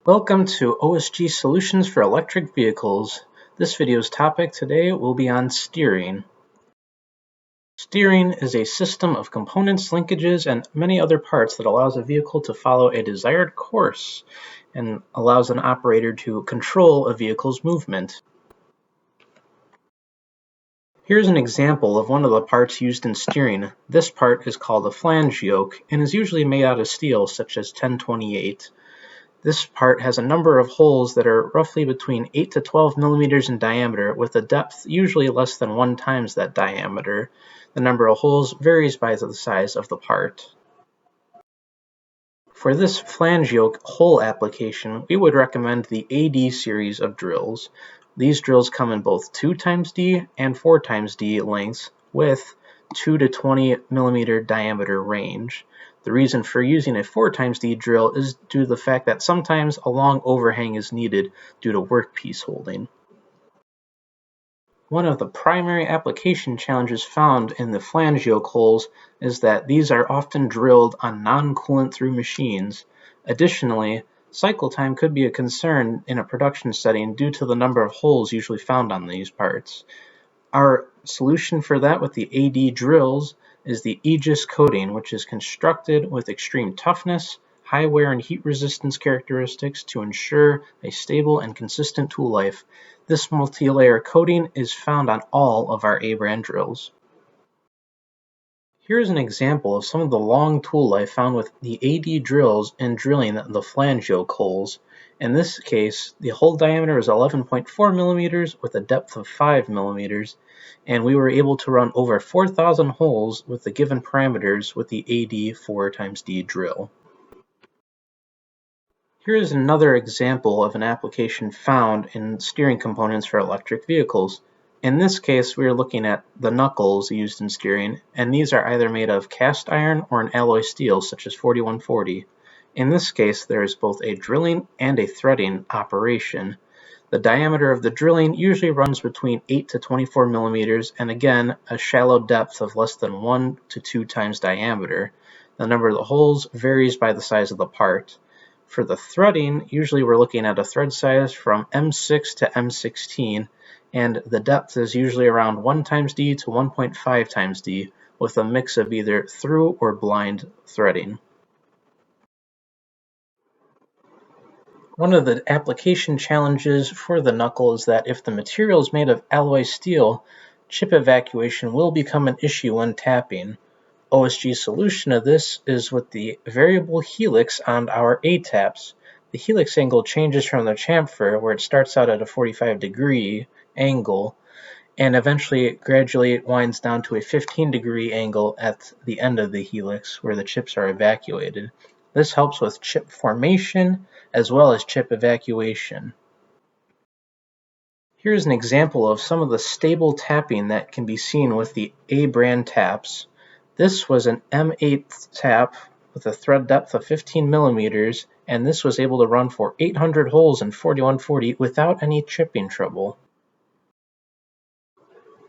Welcome to OSG Solutions for Electric Vehicles. This video's topic today will be on steering. Steering is a system of components, linkages, and many other parts that allows a vehicle to follow a desired course and allows an operator to control a vehicle's movement. Here's an example of one of the parts used in steering. This part is called a flange yoke and is usually made out of steel such as 1028. This part has a number of holes that are roughly between 8 to 12 millimeters in diameter with a depth usually less than 1 times that diameter. The number of holes varies by the size of the part. For this flange yoke hole application, we would recommend the AD series of drills. These drills come in both 2 times D and 4 times D lengths with 2 to 20 millimeter diameter range. The reason for using a 4 times D drill is due to the fact that sometimes a long overhang is needed due to workpiece holding. One of the primary application challenges found in the flange yoke holes is that these are often drilled on non-coolant through machines. Additionally, cycle time could be a concern in a production setting due to the number of holes usually found on these parts. Our solution for that with the AD drills is the Aegis coating, which is constructed with extreme toughness, high wear and heat resistance characteristics to ensure a stable and consistent tool life. This multi-layer coating is found on all of our A-brand drills. Here's an example of some of the long tool life found with the AD drills in drilling the flange yoke holes. In this case, the hole diameter is 11.4 millimeters with a depth of 5 millimeters, and we were able to run over 4,000 holes with the given parameters with the AD 4 times D drill. Here is another example of an application found in steering components for electric vehicles. In this case, we are looking at the knuckles used in steering, and these are either made of cast iron or an alloy steel such as 4140. In this case, there is both a drilling and a threading operation. The diameter of the drilling usually runs between 8 to 24 millimeters, and again, a shallow depth of less than 1 to 2 times diameter. The number of the holes varies by the size of the part. For the threading, usually we're looking at a thread size from M6 to M16, and the depth is usually around 1 times D to 1.5 times D, with a mix of either through or blind threading. One of the application challenges for the knuckle is that if the material is made of alloy steel, chip evacuation will become an issue when tapping. OSG's solution to this is with the variable helix on our A-taps. The helix angle changes from the chamfer, where it starts out at a 45-degree angle, and eventually gradually winds down to a 15-degree angle at the end of the helix, where the chips are evacuated. This helps with chip formation as well as chip evacuation. Here's an example of some of the stable tapping that can be seen with the A-brand taps. This was an M8 tap with a thread depth of 15 millimeters, and this was able to run for 800 holes in 4140 without any chipping trouble.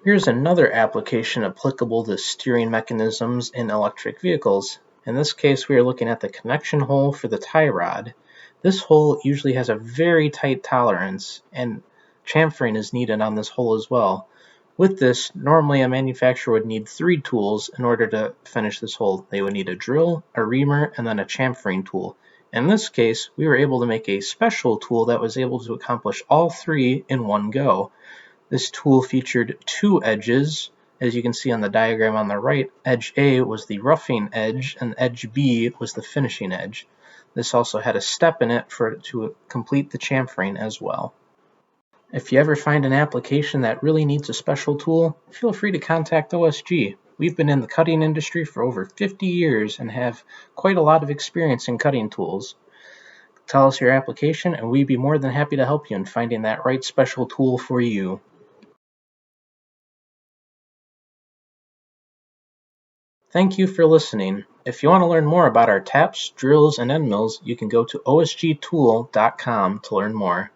Here's another application applicable to steering mechanisms in electric vehicles. In this case, we are looking at the connection hole for the tie rod. This hole usually has a very tight tolerance, and chamfering is needed on this hole as well. With this, normally a manufacturer would need 3 tools in order to finish this hole. They would need a drill, a reamer, and then a chamfering tool. In this case, we were able to make a special tool that was able to accomplish all 3 in one go. This tool featured 2 edges. As you can see on the diagram on the right, edge A was the roughing edge and edge B was the finishing edge. This also had a step in it to complete the chamfering as well. If you ever find an application that really needs a special tool, feel free to contact OSG. We've been in the cutting industry for over 50 years and have quite a lot of experience in cutting tools. Tell us your application and we'd be more than happy to help you in finding that right special tool for you. Thank you for listening. If you want to learn more about our taps, drills, and end mills, you can go to osgtool.com to learn more.